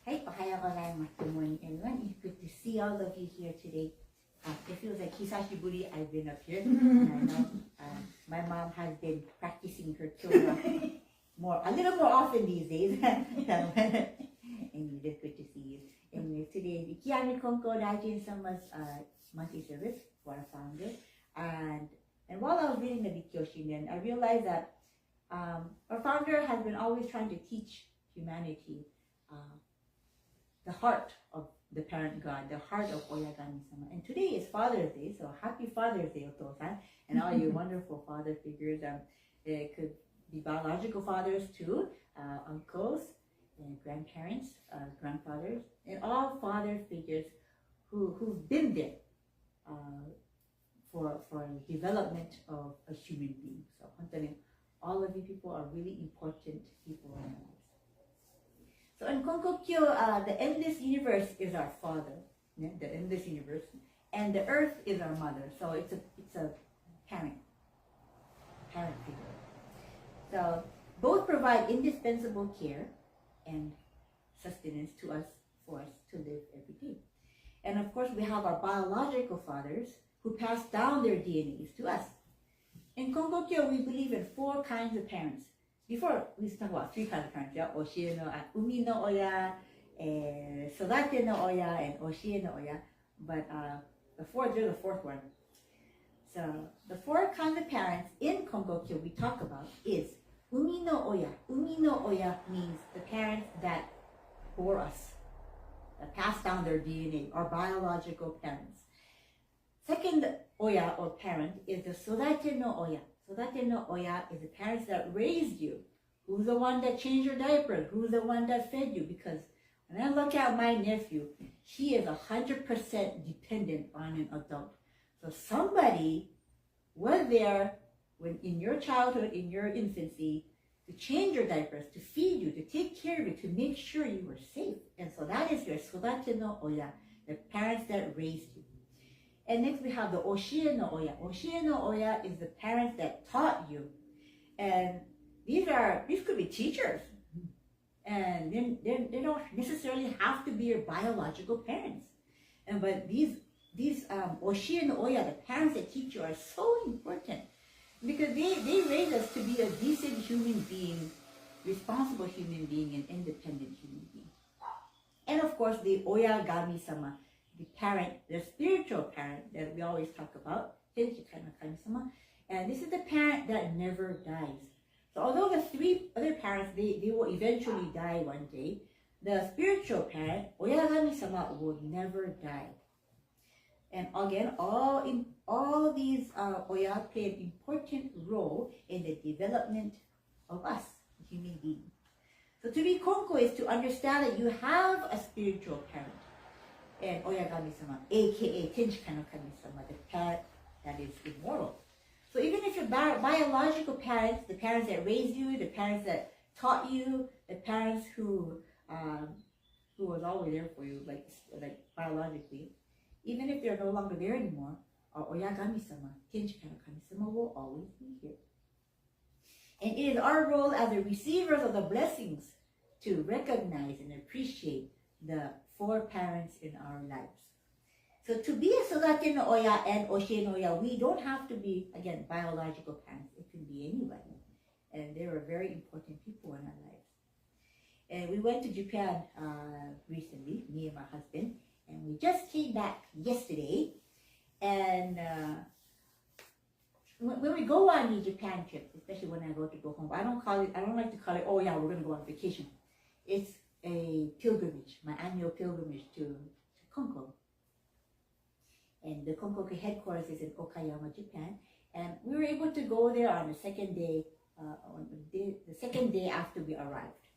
Hey, good morning, everyone. It's good to see all of you here today. It feels like Hisashiburi, I've been up here. And I know my mom has been practicing her kyora a little more often these days. And it's good to see you. And today is Ikiyami Konko Sama's monthly service for our founder. And while I was reading the Bikkyo Shingen, I realized that our founder has been always trying to teach humanity the heart of the parent God, the heart of Oyagami-Sama. And today is Father's Day, so happy Father's Day, Oto-san, and all your wonderful father figures. It could be biological fathers too, uncles, and grandparents, grandfathers, and all father figures who've been there for the development of a human being. So all of you people are really important people in our lives. So in Konkokyo, the endless universe is our father, the endless universe, and the earth is our mother. So it's a parent figure. So both provide indispensable care and sustenance for us to live every day. And of course, we have our biological fathers who pass down their DNAs to us. In Konkokyo, we believe in 4 kinds of parents. Before, we talk about 3 kinds of parents, yeah? Oshie no, umi no oya, Sodate no oya, and Oshie no oya. But there's a 4th one. So the 4 kinds of parents in Konkokyo we talk about is umi no oya. Umi no oya means the parents that bore us, that pass down their DNA, our biological parents. Second oya or parent is the Sodate no oya. Sodate no oya is the parents that raised you. Who's the one that changed your diaper? Who's the one that fed you? Because when I look at my nephew, he is 100% dependent on an adult. So somebody was there when in your childhood, in your infancy, to change your diapers, to feed you, to take care of you, to make sure you were safe. And so that is your Sodate no oya, the parents that raised you. And next we have the Oshie no oya. Oshie no oya is the parents that taught you. And these could be teachers. And they don't necessarily have to be your biological parents. But these Oshie no oya, the parents that teach you, are so important. Because they raise us to be a decent human being, responsible human being, and independent human being. And of course the Oyagami-Sama, the parent, the spiritual parent that we always talk about, Tenchi, and this is the parent that never dies. So although the 3 other parents, they will eventually die one day, the spiritual parent, Oyagami-Sama, will never die. And again, all of these oya play an important role in the development of us, human beings. So to be Konko is to understand that you have a spiritual parent. And Oyagami-Sama, aka Tenchi Kami-sama, the parent that is immortal. So even if your biological parents, the parents that raised you, the parents that taught you, the parents who was always there for you, like biologically, even if they're no longer there anymore, our Oyagami-Sama, Tenchi Kami-sama, will always be here. And it is our role as the receivers of the blessings to recognize and appreciate the 4 parents in our lives. So to be a Sodate no oya and Oshie no oya, we don't have to be, again, biological parents. It can be anybody. And they were very important people in our lives. And we went to Japan recently, me and my husband, and we just came back yesterday. And when we go on these Japan trips, especially when I go home, I don't like to call it, oh yeah, we're gonna go on vacation. It's a pilgrimage, my annual pilgrimage to Konko. And the Konkokyo Headquarters is in Okayama, Japan. And we were able to go there on the second day, after we arrived.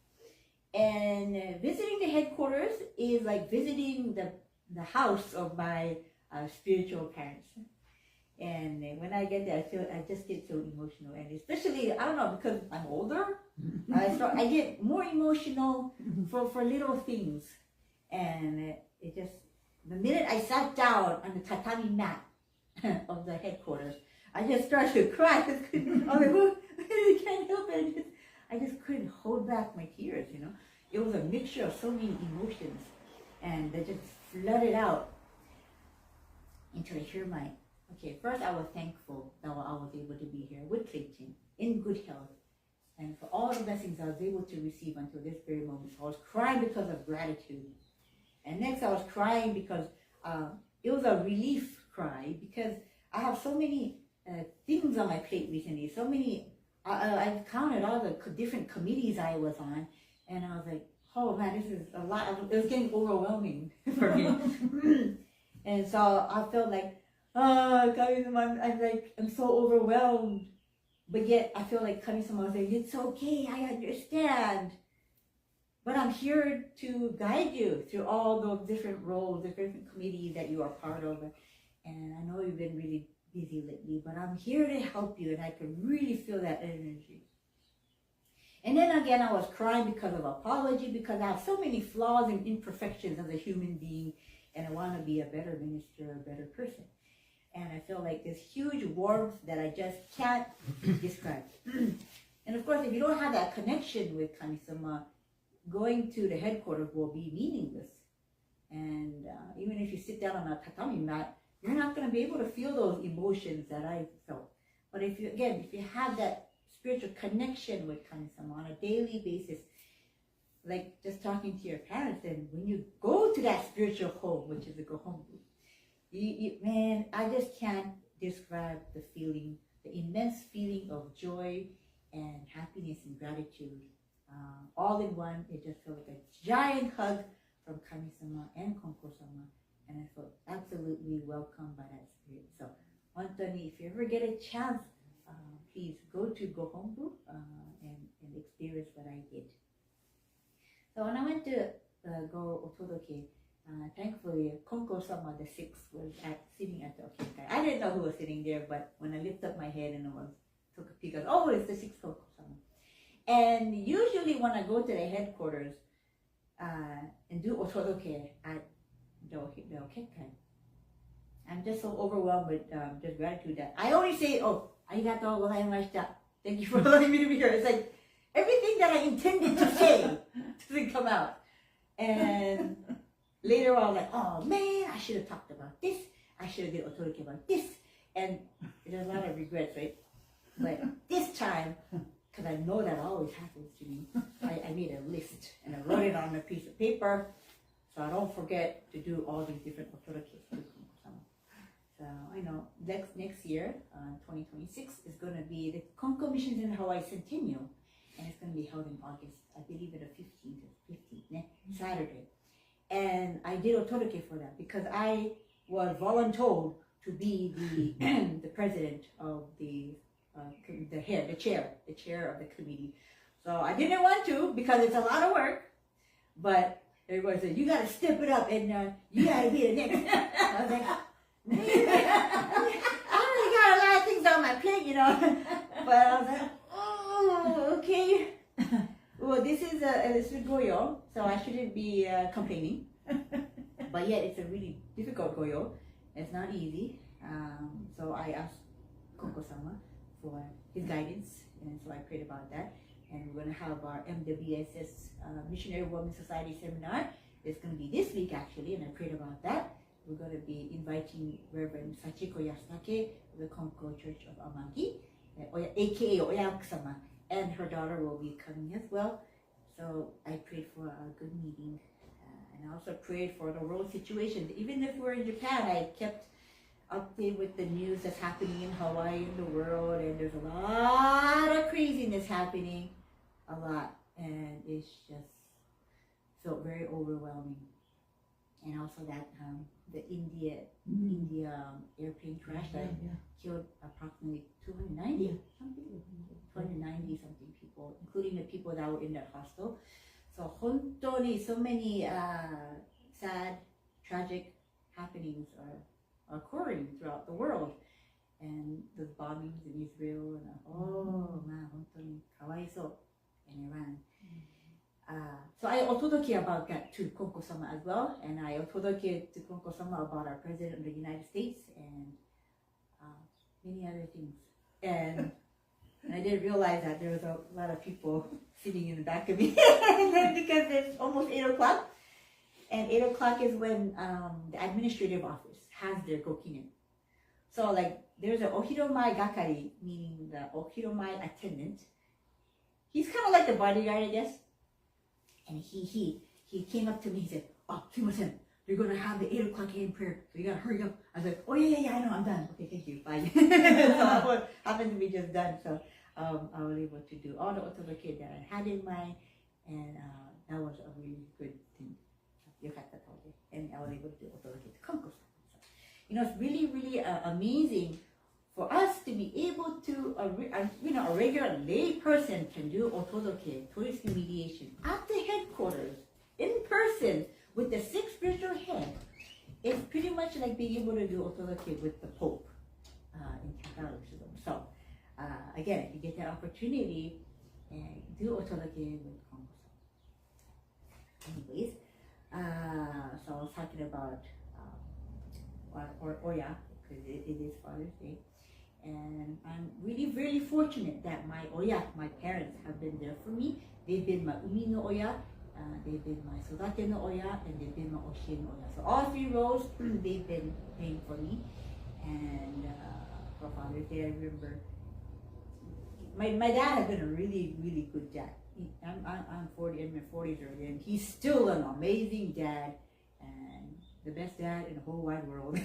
And visiting the headquarters is like visiting the house of my spiritual parents. And when I get there, I just get so emotional, and especially, I don't know, because I'm older, I get more emotional for little things. And it just, the minute I sat down on the tatami mat of the headquarters, I just started to cry. I can't help it. I just couldn't hold back my tears, you know. it was a mixture of so many emotions, and they just flooded out into the Hiromae. Okay, first I was thankful that I was able to be here with Clayton in good health, and for all the blessings I was able to receive until this very moment. So I was crying because of gratitude. And next I was crying because it was a relief cry, because I have so many things on my plate recently. So many, I counted all the different committees I was on, and I was like, oh man, this is a lot. It was getting overwhelming for me. And so I felt like, oh, I'm so overwhelmed. But yet I feel like Kami-sama was saying, it's okay, I understand. But I'm here to guide you through all those different roles, the different committees that you are part of. And I know you've been really busy lately, but I'm here to help you, and I can really feel that energy. And then again, I was crying because of apology, because I have so many flaws and imperfections as a human being, and I want to be a better minister, a better person. And I feel like this huge warmth that I just can't describe. And of course, if you don't have that connection with Kami-sama, going to the headquarters will be meaningless. And even if you sit down on a tatami mat, you're not going to be able to feel those emotions that I felt. But if you have that spiritual connection with Kami-sama on a daily basis, like just talking to your parents, and when you go to that spiritual home, which is the Gohonbu, man, I just can't describe the feeling, the immense feeling of joy and happiness and gratitude. All in one. It just felt like a giant hug from Kami-sama and Konko-sama, and I felt absolutely welcomed by that spirit. So, hontoni, if you ever get a chance, please go to Gohonbu and experience what I did. So when I went to go otodoke, thankfully Konko-sama, the sixth, was sitting at the okikai. I didn't know who was sitting there, but when I lifted up my head and took a peek, I was, oh, it's the sixth Konko-sama. And usually when I go to the headquarters and do otodoke at the okikai, I'm just so overwhelmed with just gratitude that I only say, oh, arigatou gozaimashita. Thank you for allowing me to be here. It's like everything that I intended to say doesn't come out. And later on, I was like, oh man, I should have talked about this. I should have did otodoke about this. And there's a lot of regrets, right? But this time, because I know that always happens to me, I made a list and I wrote it on a piece of paper so I don't forget to do all these different otodokes. So I know next year, 2026, is going to be the Konko Missions in Hawaii Centennial, and it's going to be held in August, I believe the 15th, Saturday. And I did otodoke for that because I was voluntold to be the president of the chair of the committee. So I didn't want to because it's a lot of work, but everybody said, you got to step it up and you got to be the next. I was like, I already got a lot of things on my plate, you know. But I was like, oh, okay. Well, this is goyo, so I shouldn't be complaining. But yet, it's a really difficult goyo. It's not easy. So I asked Konko-sama for his guidance, and so I prayed about that. And we're going to have our MWSS Missionary Women's Society seminar. It's going to be this week, actually, and I prayed about that. We're going to be inviting Reverend Sachiko Yasutake of the Konko Church of Amagi, aka Oyagami-Sama, and her daughter will be coming as well. So I prayed for a good meeting, and I also prayed for the world situation. Even if we're in Japan, I kept updated with the news that's happening in Hawaii and the world, and there's a lot of craziness happening, a lot, and it's just felt very overwhelming. And also that the India airplane crash that killed approximately 290 something people, including the people that were in that hostel. So hontoni, so many sad, tragic happenings are occurring throughout the world. And the bombings in Israel, and oh man, hontoni kawaiso in Iran. So I otodoke about that to Konko-sama as well, and I otodoke to Konko-sama about our President of the United States and many other things. And I didn't realize that there was a lot of people sitting in the back of me because almost 8 o'clock. And 8 o'clock is when the administrative office has their gokinen. So like there's an Hiromae gakari, meaning the Hiromae attendant. He's kind of like the bodyguard, I guess. And he came up to me, he said, "Oh, sumimasen, you're going to have the 8 o'clock AM prayer, so you got to hurry up." I was like, "Oh, yeah, I know, I'm done." "Okay, thank you, bye." So I happened to be just done, so I was able to do all the otoloke that I had in mind, and that was a really good thing. And I was able to do otoloke to Konko. So, it's really, really amazing for us to be able to, a regular lay person can do otoloke, tourist mediation at the headquarters in person with the sixth spiritual head. It's pretty much like being able to do otoloke with the Pope in Catholicism. So again, if you get that opportunity, do otoloke with Konko. Anyways, so I was talking about Oya, because it is Father's Day. And I'm really, really fortunate that my Oya, my parents, have been there for me. They've been my Umi no Oya, they've been my Sodate no Oya, and they've been my Oshie no Oya. So all 3 roles, they've been paying for me. And for Father's Day, I remember my dad has been a really, really good dad. I'm 40, in my 40s already, and he's still an amazing dad, and the best dad in the whole wide world.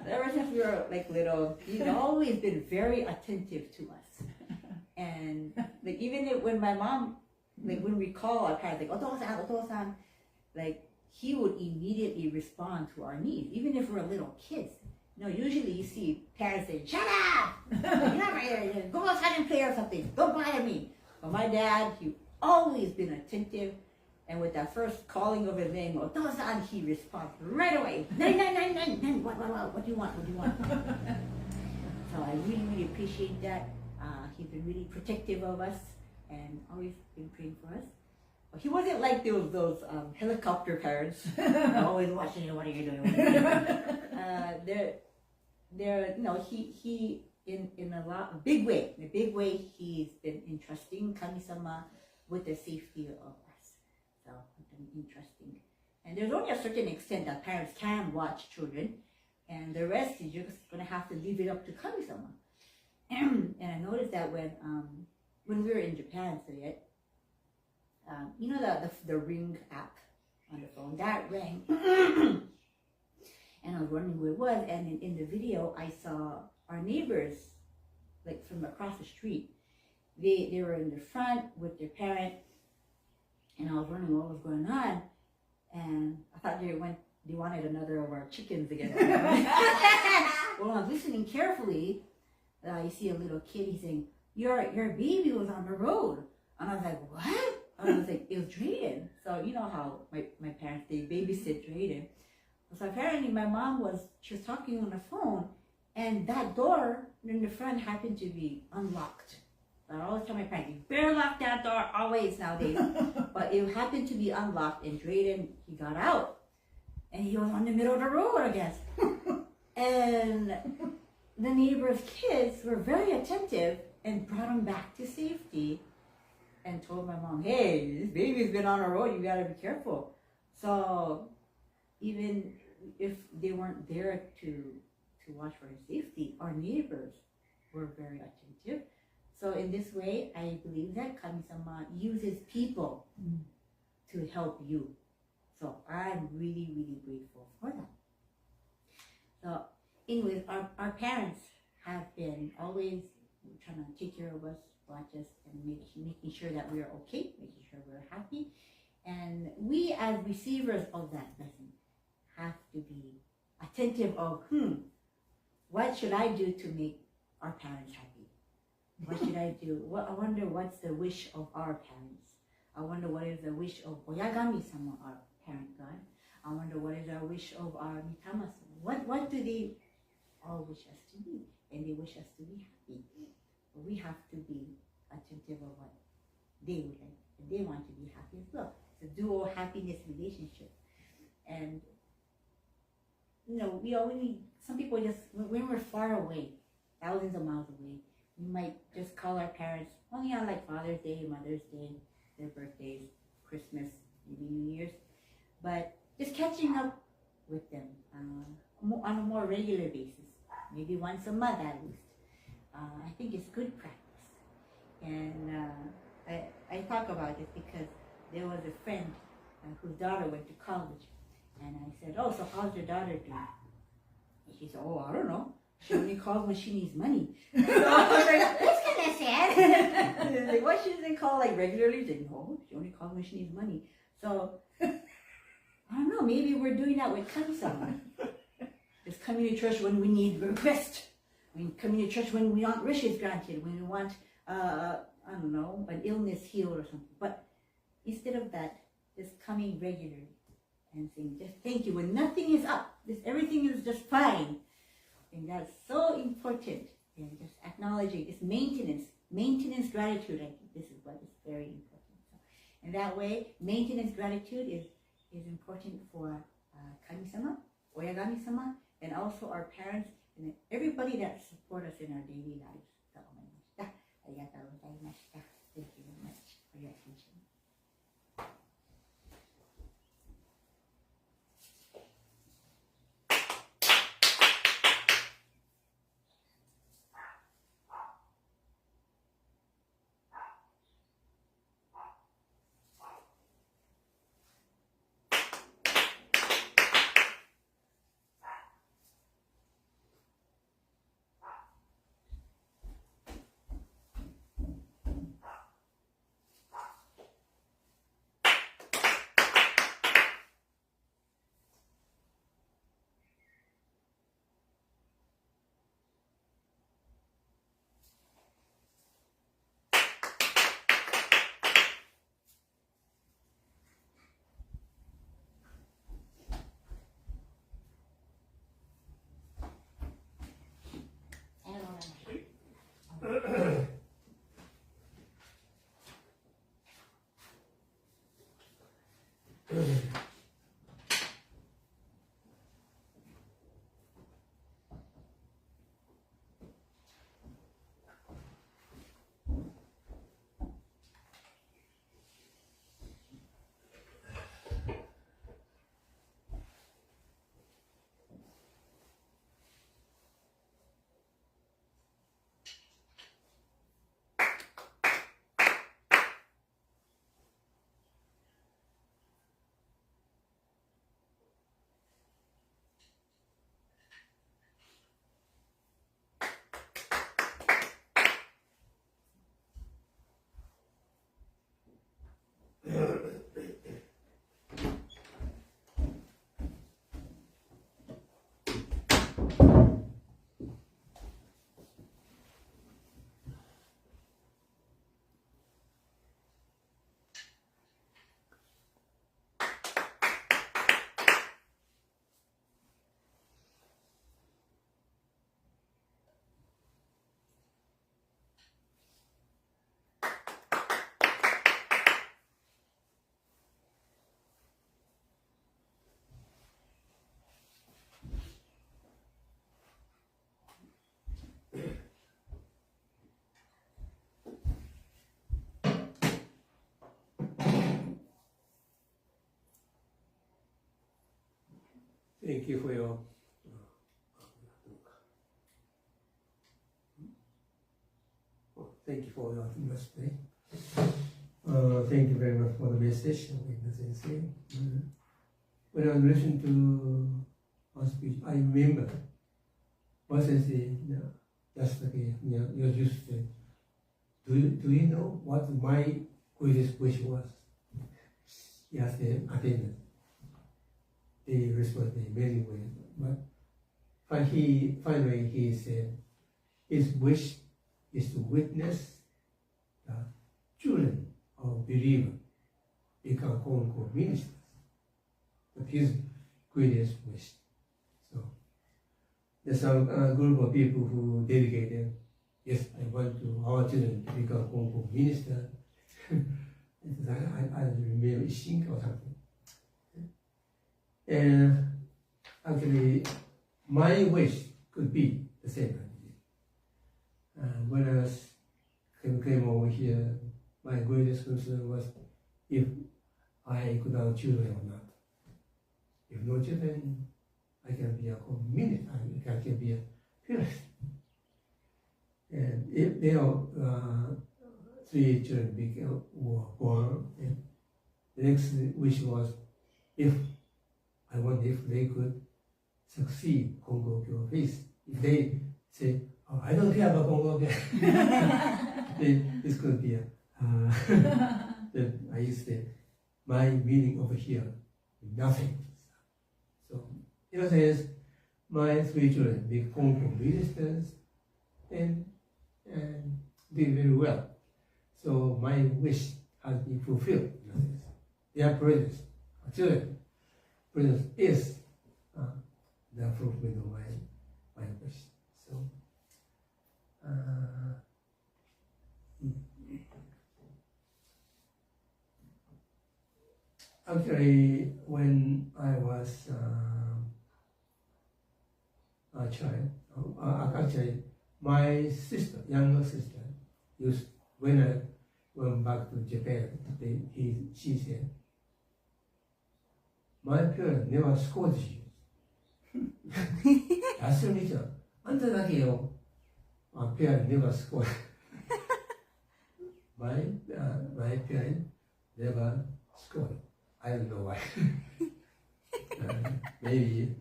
Ever since we were like little, he's always been very attentive to us. And like even when my mom, like when we call our parents, like "Otosan, Otosan," like he would immediately respond to our needs, even if we're little kids. Usually you see parents say, "Shut up! Go outside and play or something. Don't bother me." But my dad, he always been attentive. And with that first calling of his name, "Otosan," he responds right away. "Nine. What do you want? What do you want?" So I really, really appreciate that. He's been really protective of us and always been praying for us. But he wasn't like those helicopter parents, always watching you. What are you doing? He in a big way, he's been entrusting Kami-sama with the safety of us. So it's been interesting. And there's only a certain extent that parents can watch children, and the rest is just gonna have to leave it up to Kami-sama. And I noticed that when we were in Japan, so yet, the Ring app on the phone that rang. And I was wondering who it was, and in the video I saw our neighbors, like from across the street. They were in the front with their parent, and I was wondering what was going on, and I thought they wanted another of our chickens again. Well, I was listening carefully. You see a little kid, he's saying, your baby was on the road. And I was like, what? And I was like, it was Drayden. So you know how my parents, they babysit Drayden. So apparently my mom she was talking on the phone, and that door in the front happened to be unlocked. So I always tell my parents, you better lock that door always nowadays. But it happened to be unlocked, and Drayden, he got out. And he was on the middle of the road, I guess. And the neighbor's kids were very attentive and brought him back to safety and told my mom, hey, this baby's been on the road, you gotta be careful. So even if they weren't there to watch for his safety, our neighbors were very attentive. So in this way, I believe that Kami-sama uses people to help you. So I'm really, really grateful for that. So anyways, our parents have been always trying to take care of us, watch us, and making sure that we are okay, making sure we're happy. And we as receivers of that blessing have to be attentive of, what should I do to make our parents happy? What should I do? I wonder what's the wish of our parents. I wonder what is the wish of Oyagami-Sama, our parent God. I wonder what is our wish of our Mitama-sama. What do they all wish us to be? And they wish us to be happy. But we have to be attentive of what they would like. And they want to be happy as well. It's a dual happiness relationship. And we always, some people just, when we're far away, thousands of miles away, we might just call our parents only on like Father's Day, Mother's Day, their birthdays, Christmas, maybe New Year's, but just catching up with them on a more regular basis, maybe once a month at least. I think it's good practice. And I talk about it because there was a friend whose daughter went to college, and I said, "Oh, so how's your daughter doing?" And she said, "Oh, I don't know. She only calls when she needs money." So I was like, "That's kind of sad." Like, why she doesn't call like regularly? She said, "No, she only calls when she needs money." So I don't know. Maybe we're doing that with Kami-sama. Just coming to church when we need request. Coming to church when we want wishes granted. When we want, I don't know, an illness healed or something. But instead of that, just coming regularly and saying, just thank you when nothing is up. Everything is just fine. And that's so important. And just acknowledging this maintenance gratitude. I think this is what is very important. So, and that way, maintenance gratitude is important for Kami-sama, Oyagami-sama, and also our parents and everybody that support us in our daily lives. Thank you very much for your attention. Thank you for your thank you for your message. Thank you very much for the message with the sensei. When I listened to our speech, I remember what sensei just like you just said. Do you know what my greatest wish was? He asked the attendant. They responded in many ways, but finally he said his wish is to witness the children of believers become Konko ministers. But his greatest wish. So there's some group of people who dedicated, yes, I want our children to become Konko ministers. I remember Ishink or something. And actually, my wish could be the same. When I came over here, my greatest concern was if I could have children or not. If no children, I can be a communist, I can be a parent. And if there are 3 children were born, and the next wish was if they could succeed Konkokyo Faith. If they say, oh, I don't care about Konkokyo, then this could be then I used to say, my meaning over here, nothing. So, in a sense, my 3 children become ministers and did very well. So my wish has been fulfilled. In a sense. Their presence, children, presence is the fulfillment of my wish. So, actually, when I was a child, actually, my sister, younger sister, when I went back to Japan, she said, my parents never scolded you. That's the reason. Under that year, my parents never scolded. My parents never scolded. I don't know why. Maybe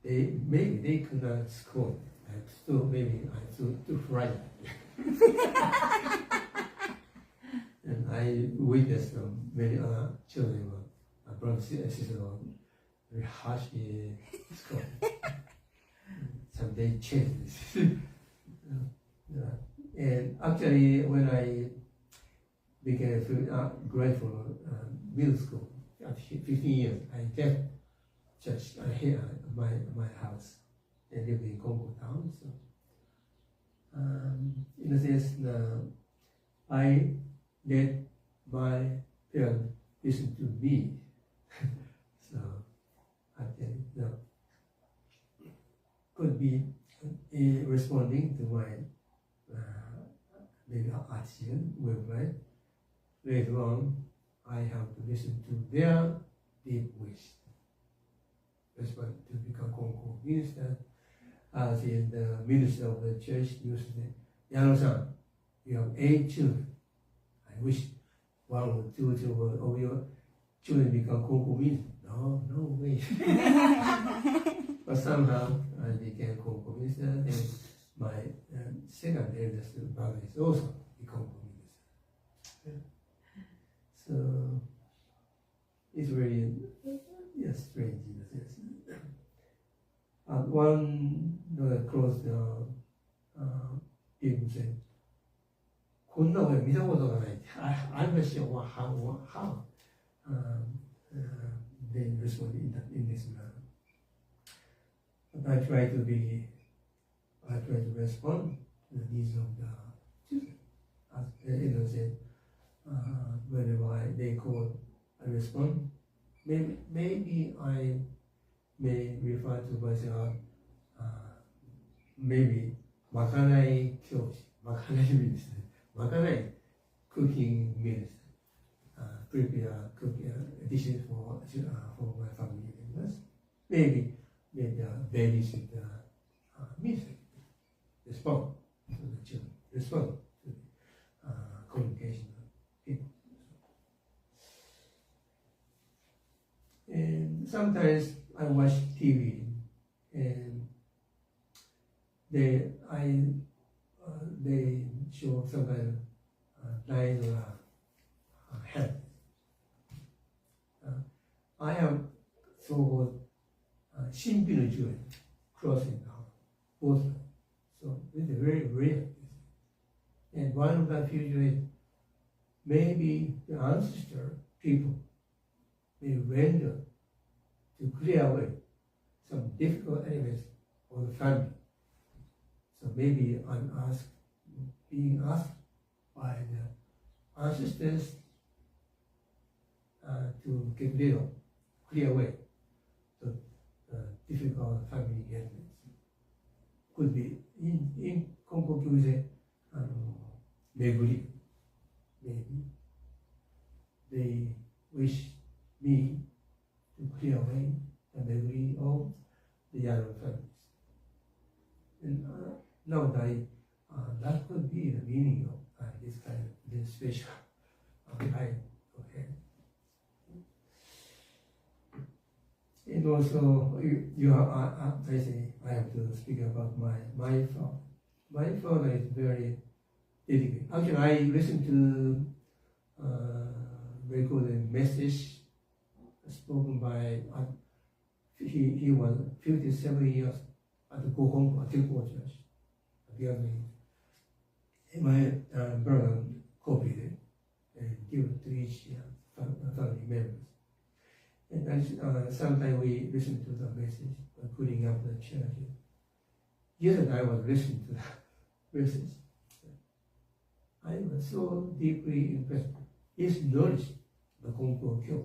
they could not scold. Maybe I'm too frightened. And I witnessed many other children, brothers and sisters, very harshly scolded. Someday change this. And actually, when I became grateful middle school, at 15 years, I left church here, my house, and lived in Konko town. So, in a sense, I let my parents listen to me. So, I think could be responding to my maybe attitude, whereby later on I have to listen to their deep wish. Respond to become Konko minister. As in the minister of the church used to say, Yano-san, you have 8 children. I wish 1 or 2 of your children become Konko minister. No way. But somehow I became Konko minister, and my second eldest brother is also become Konko minister. So it's very strange in a sense. One close people said, こんな声見たことがない。I'm not sure how they respond in this manner. But I try to respond to the needs of the children. As Eno said, whenever they call, I respond. Maybe I may refer to myself, maybe makanai kyoshi, makanai minister, makanai cooking minister, prepare cooking dishes for my family members. Maybe the babysitter minister respond to the children, respond to the communication of people. And sometimes I watch TV, and they show some kind of line or health. I have so-called Shinpinu children crossing down both. So it's very rare. And one of the future is maybe the ancestor people may render to clear away some difficult elements of the family. So maybe I'm being asked by the ancestors to get rid of, clear away the difficult family elements. Could be in Konkokyo Meguri, maybe they wish me to clear away the memory of the other families. And now that could be the meaning of this kind of this special kind of head. And also, I say I have to speak about my father. My father is very dedicated. Actually, I listened to recorded message spoken by he was 57 years at the Konkokyo Headquarters. And my brother copied it and gave it to each family members. And sometimes we listen to the message, putting up the church. Yesterday I was listening to the message. I was so deeply impressed. His knowledge, the Konkokyo,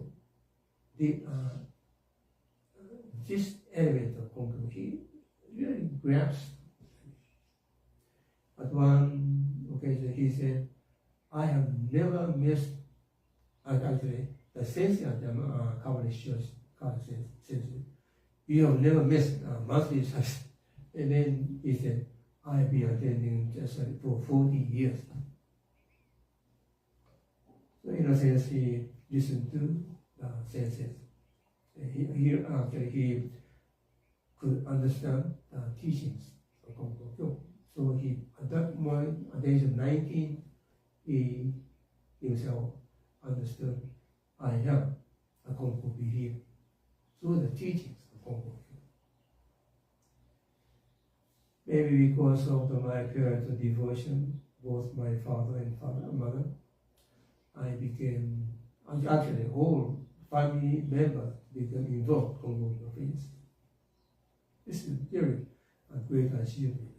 this element of Konkokyo, he really grasps. At one occasion he said, I have never missed, actually, the sensei at the Catholic Church says, you have never missed monthly service. And then he said, I have been attending just for 40 years. So in a sense, he listened to the senses. He could understand the teachings of Konkokyo. So he, at that moment, at the age of 19, he himself understood, I am a Konko believer. So the teachings of Konkokyo. Maybe because of my parental devotion, both my father and mother, I became, actually all family members became involved in Konkokyo Faith. This is very a great achievement.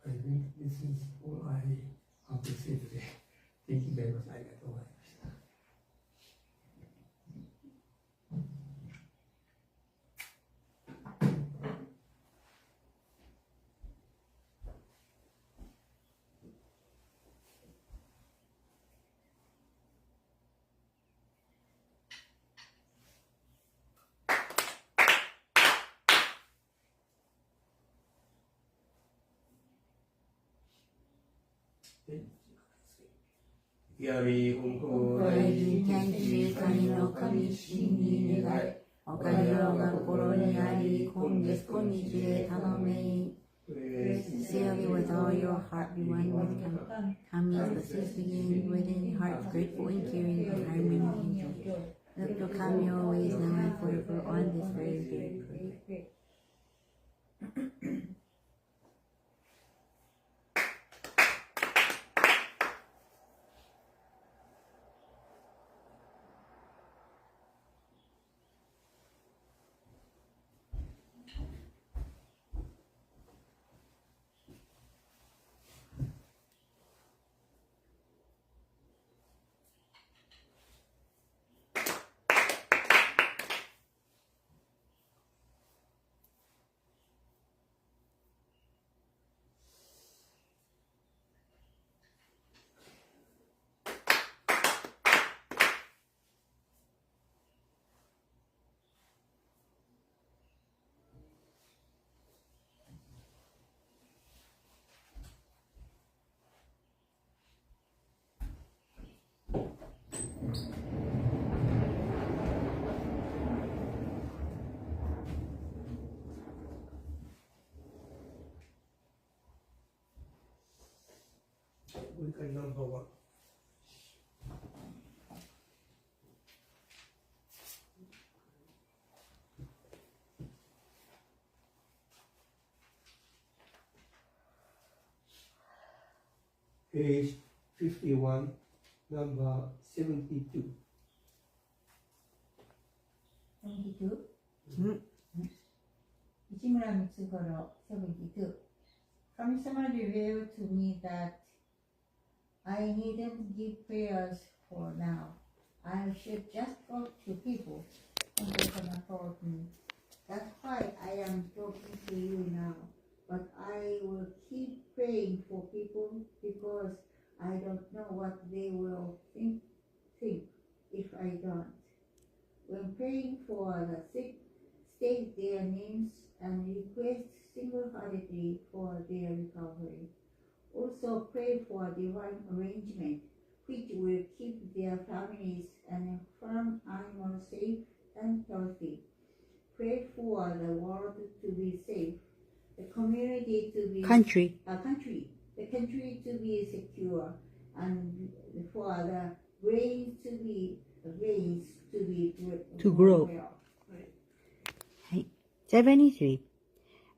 I think this is all I have to say today. Thank you very much. I got all that. Yami Konko Tenchi Kane no Kami Shin ni Negai Okayo ga Kokoro ni Ari Konges Konichi de Tanome. Sincerely with all your heart be one with Kami assist begin within hearts grateful and caring for harmony and joy. Look to Kami always now and forever on this very day. We can number one. Page 51, number 72. 72? 市村光五 72. 神様 revealed to me that I needn't give prayers for now. I should just go to people. 神様 told me That's why I am talking to you now. But I will keep praying for people because I don't know what they will think if I don't. When praying for the sick, state their names and request single-heartedly for their recovery. Also pray for divine arrangement, which will keep their families and farm animals safe and healthy. Pray for the world to be safe, the community to be the country to be secure, and for the grains to grow. well. 73.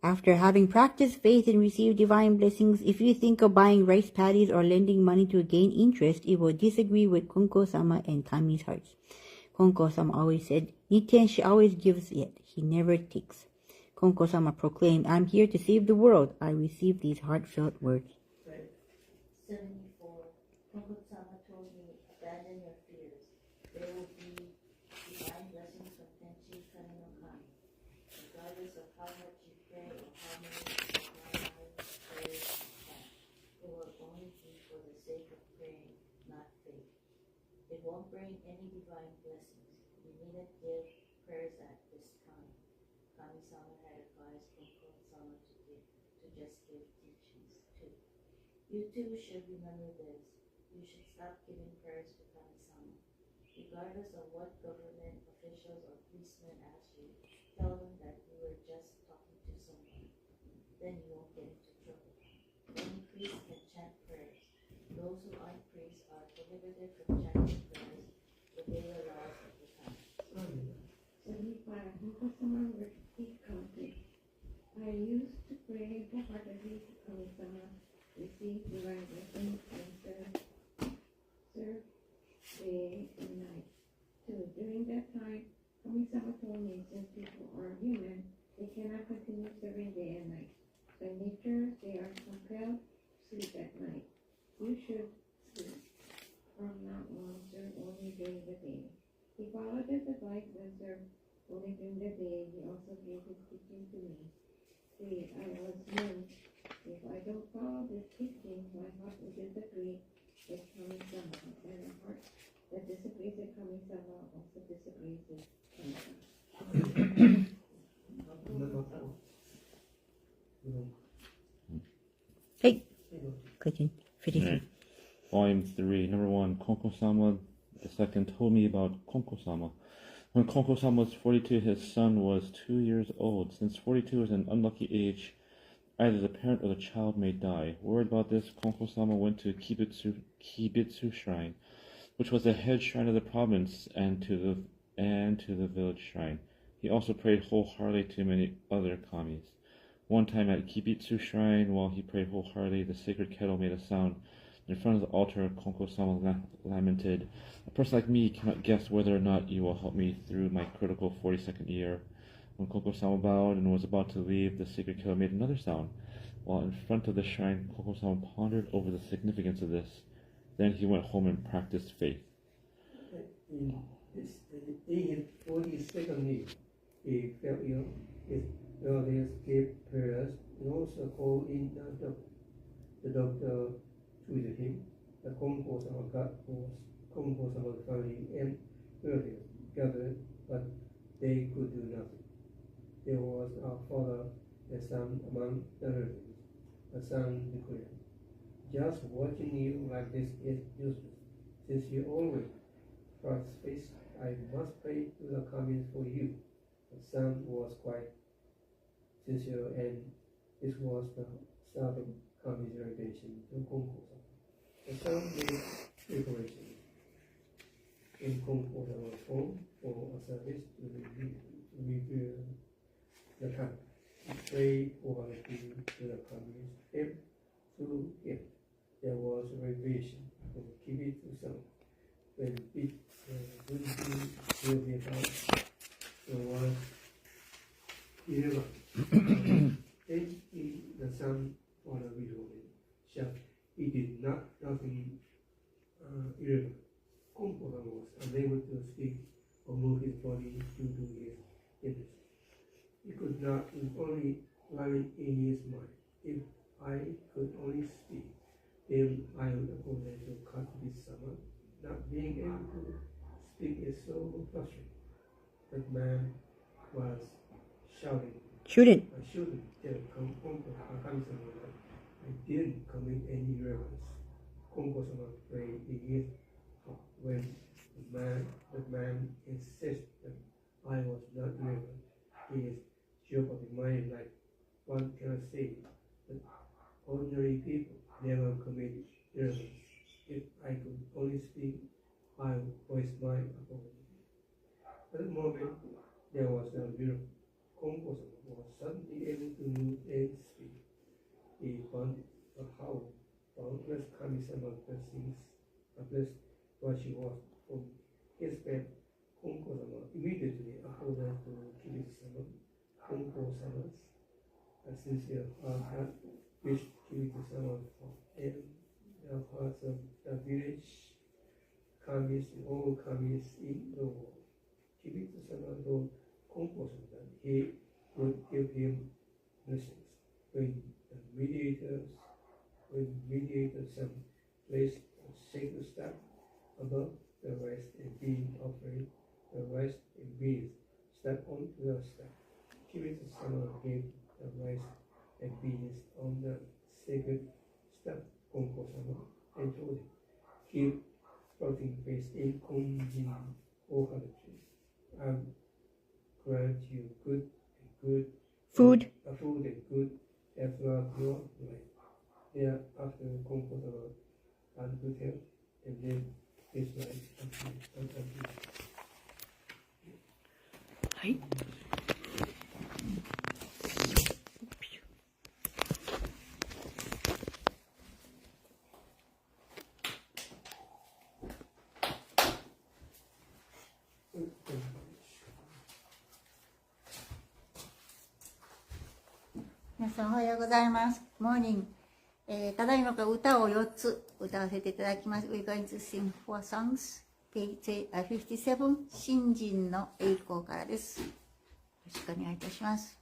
After having practiced faith and received divine blessings, if you think of buying rice paddies or lending money to gain interest, it will disagree with Konko-Sama and Kami's hearts. Konko-Sama always said, Tenchi always gives yet he never takes. Konko-Sama proclaimed, I'm here to save the world. I receive these heartfelt words. 74. Konko-sama told me, abandon your fears. There will be divine blessings from Tenchi, Kane no Kami. Regardless of how much you pray or how many prayers you chant, it will only be for the sake of praying, not faith. It won't bring any divine blessings. You needn't give prayers at this time. Kami-sama had advised Konko-sama to just give teachings too. You too should remember this. You should stop giving prayers to Kami-sama. Regardless of what government officials or policemen ask you, tell them that you were just talking to someone. Then you won't get into trouble. Only priests can chant prayers. Those who aren't priests are prohibited from chanting prayers, but they were laws of the time. 75. Konko-sama would speak conflict. I used to pray wholeheartedly to Kami-sama, receive divine blessings, and serve day and night. So during that time, Kami-sama told me since people are human, they cannot continue serving day and night. By nature, they are compelled to sleep at night. You should sleep. From now on, serve only during the day. He followed his advice and served only during the day. He also gave his teaching to me. See, I was young. If I don't follow this teaching, my heart will disagree with Kami-sama, and a heart that disagrees with Kami-sama also disagrees with Kami-sama. Hey, clicking. 53. Volume 3, number 1, Konko-sama II told me about Konko-sama. When Konko-sama was 42, his son was 2 years old. Since 42 is an unlucky age, either the parent or the child may die. Worried about this, Konko-sama went to Kibitsu Shrine, which was the head shrine of the province, and to the village shrine. He also prayed wholeheartedly to many other kamis. One time at Kibitsu Shrine, while he prayed wholeheartedly, the sacred kettle made a sound. In front of the altar, Konko-sama lamented, "A person like me cannot guess whether or not you will help me through my critical 42nd year." When Konko-sama bowed and was about to leave, the sacred kettle made another sound. While in front of the shrine, Konko-sama pondered over the significance of this. Then he went home and practiced faith. In his 42nd year, he fell ill. His relatives gave prayers and also called in the doctor to visit him. The Konko-sama family and relatives gathered, but they could do nothing. There was a father and son among the relatives. The son declared, "Just watching you like this is useless. Since you always practice faith, I must pray to the kami for you." The son was quite sincere, and this was the start of kami's revelation to Konko-sama. The son made preparations in Konko-sama's home for a service to reveal the kami. He prayed wholeheartedly to the kami, and through him there was a revelation from Kibitsu-sama. When it will be about the one 11. Then the son for the widow shut. He did nothing 11. Konko-sama was unable to speak or move his body due to his illness. not only lying in his mind. If I could only speak, then I would apologize to Konko-Sama. Not being able to speak is so frustrating. That man was shouting. Shouldn't. I shouldn't tell Konko-Sama that I didn't commit any errors. Konko-Sama prayed in his heart when the man insists that I was not irreverent. He is jeopardizing my life. One cannot say that ordinary people never commit errors. If I could only speak, I would voice my apology. At the moment, there was a miracle. Konko-sama was suddenly able to move and speak. He found how boundless Kami-sama blessings blessed what she was. From his bed, Konko-sama immediately apologized to Kibitsu-sama. Konko-sama's sincere heart wished Kibitsu-sama and the hearts of the village Kamis and all Kamis in the world. Kibitsu-sama told Konko-sama that he would give him blessings when mediators some placed a sacred staff above the rice and beans offering. The rice and beans stepped onto the staff. Kibitsu-sama gave the rice and beans on the sacred staff Konko-sama and told him, keep sprouting faith in Konjin Oharuchi. I'll grant you good Food. Food and good after your life. Thereafter, Konko-sama had good health and lived his life until はい。皆さんおはようございます。モーニング。ただいまから歌を4つ歌わせていただきます。We're going to sing 4 songs. Page 57、新人の栄光からです。よろしくお願いいたします。「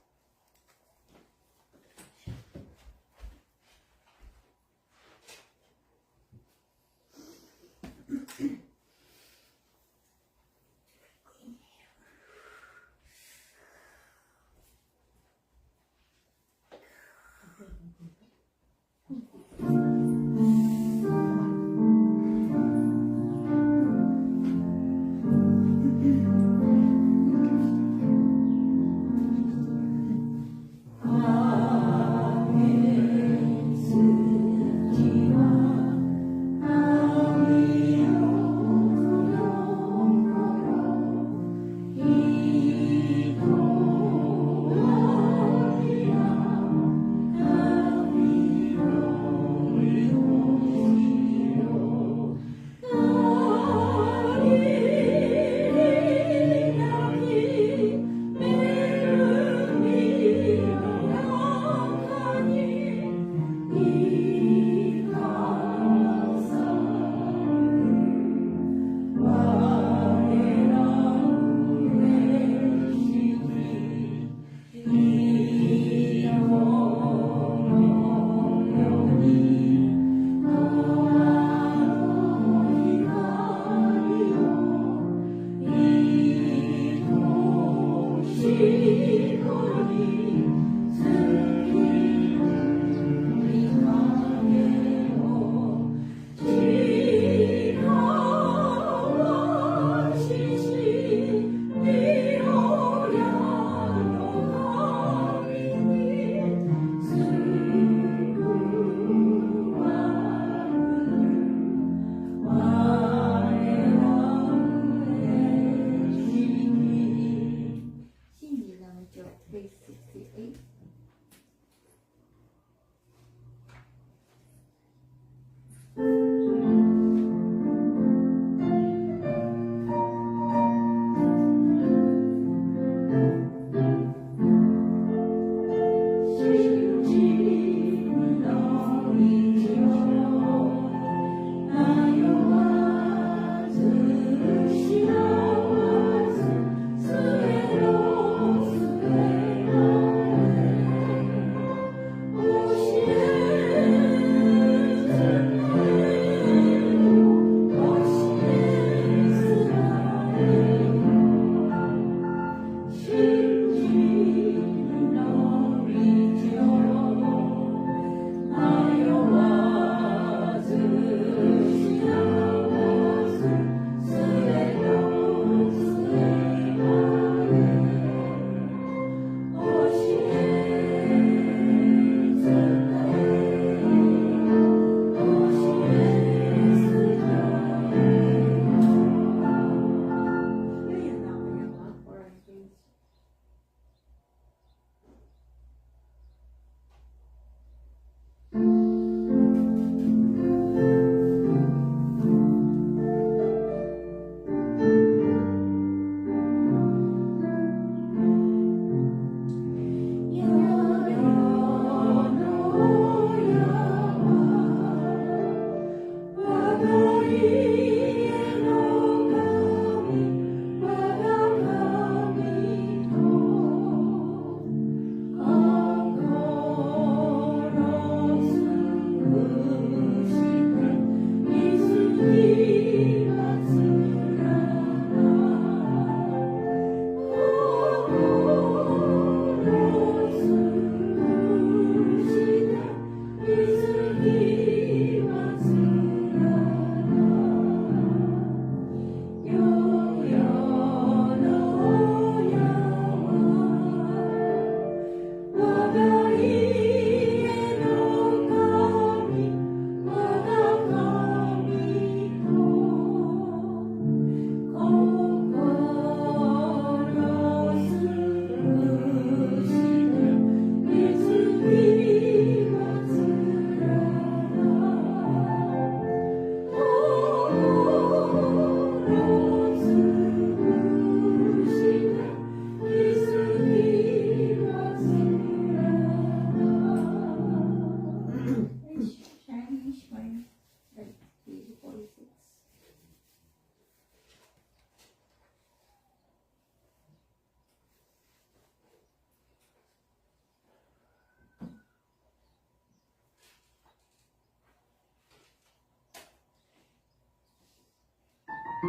With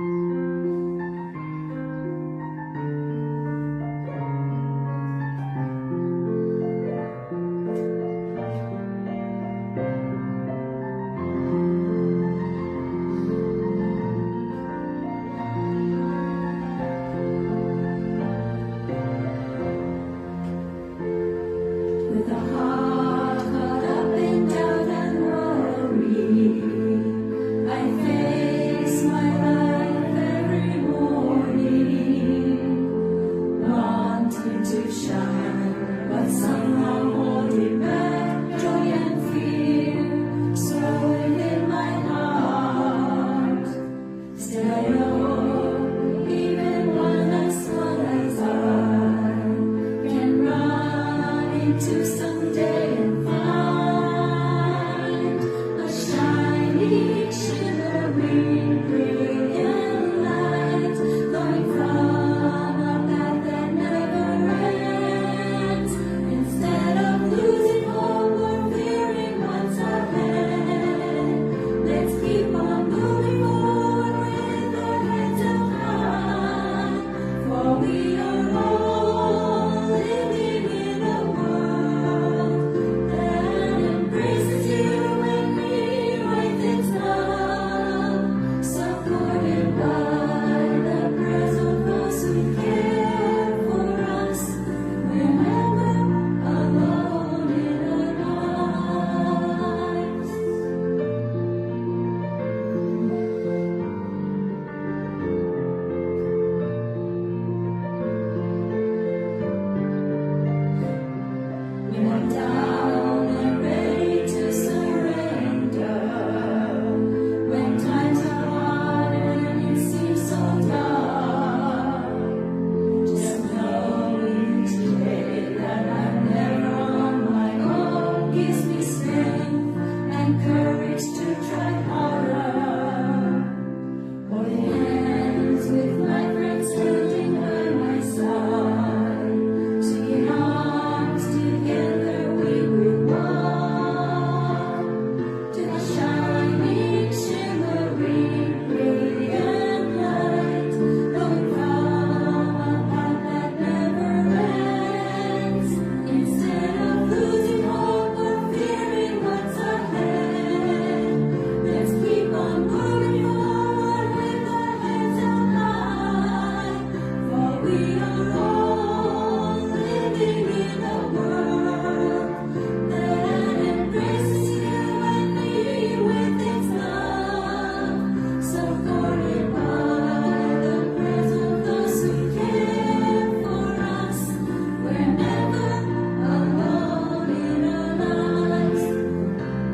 a heart caught up in doubt and worry, I face my life every morning, wanting to shine, but somehow holding back joy and fear, so within my heart. Still I know, even one as small as I can run into someday and find a shining, shimmering, brilliant light flowing from a path that never ends. Instead of losing hope or fearing what's ahead, let's keep on moving forward with our heads up high, for we are all living in a world that embraces you and me with its love, supported by the prayers of those who care for us. We're never alone in our lives. When I'm down and ready to surrender, when times are hard and it seems so dark, just knowing today that I'm never on my own gives me strength and courage to try harder. Holding hands with my friends standing by my side, singing arms together we will walk to the shining, shimmering, brilliant light flowing from a path that never ends. Instead of losing hope or fearing what's ahead, let's keep on moving forward with our heads up high, for we are all living in a world that embraces you and me with its love, supported by the prayers of those who care for us. We're never alone in our lives.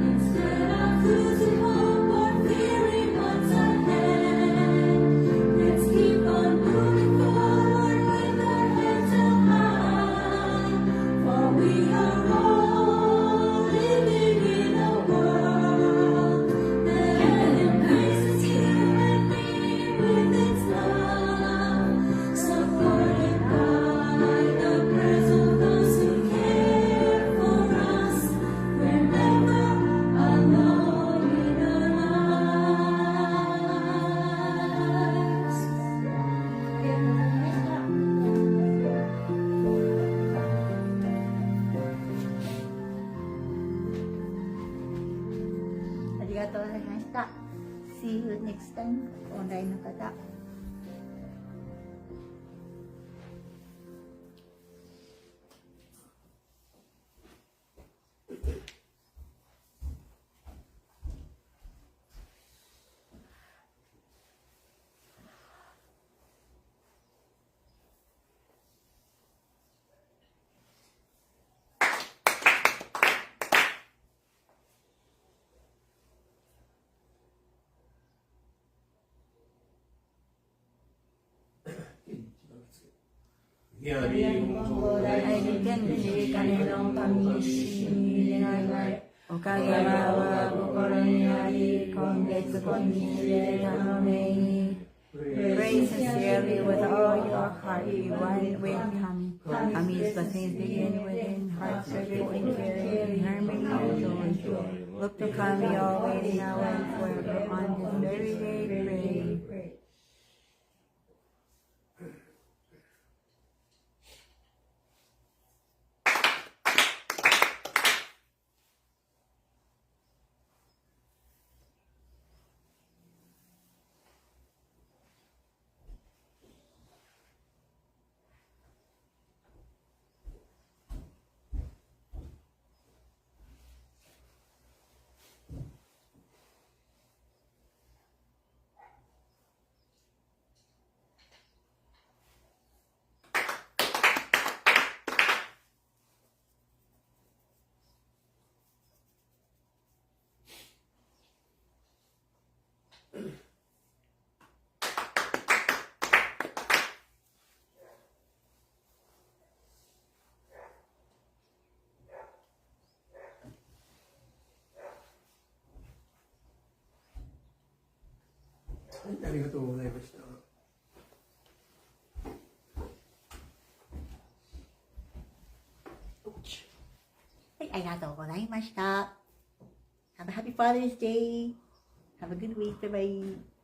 Instead of losing hope or fearing what's ahead, let's keep on moving forward with our heads up high, for we are all living in a world that embraces you and me with its love, supported by the prayers of those who care for us. We're never alone in our lives. ありがとうございました。See you next time. オンラインの方。愛に天地金の神一に願いおかげは心にあり今月今日で頼めに Pray sincerely with all your heart, be one with Kami. Kami's blessings begin within, heart circulating care in harmony and joy. Look to Kami always, now and forever. On this very day, pray. ありがとうございました。はい、ありがとうございました。Have a happy Father's Day. Have a good week. Bye bye.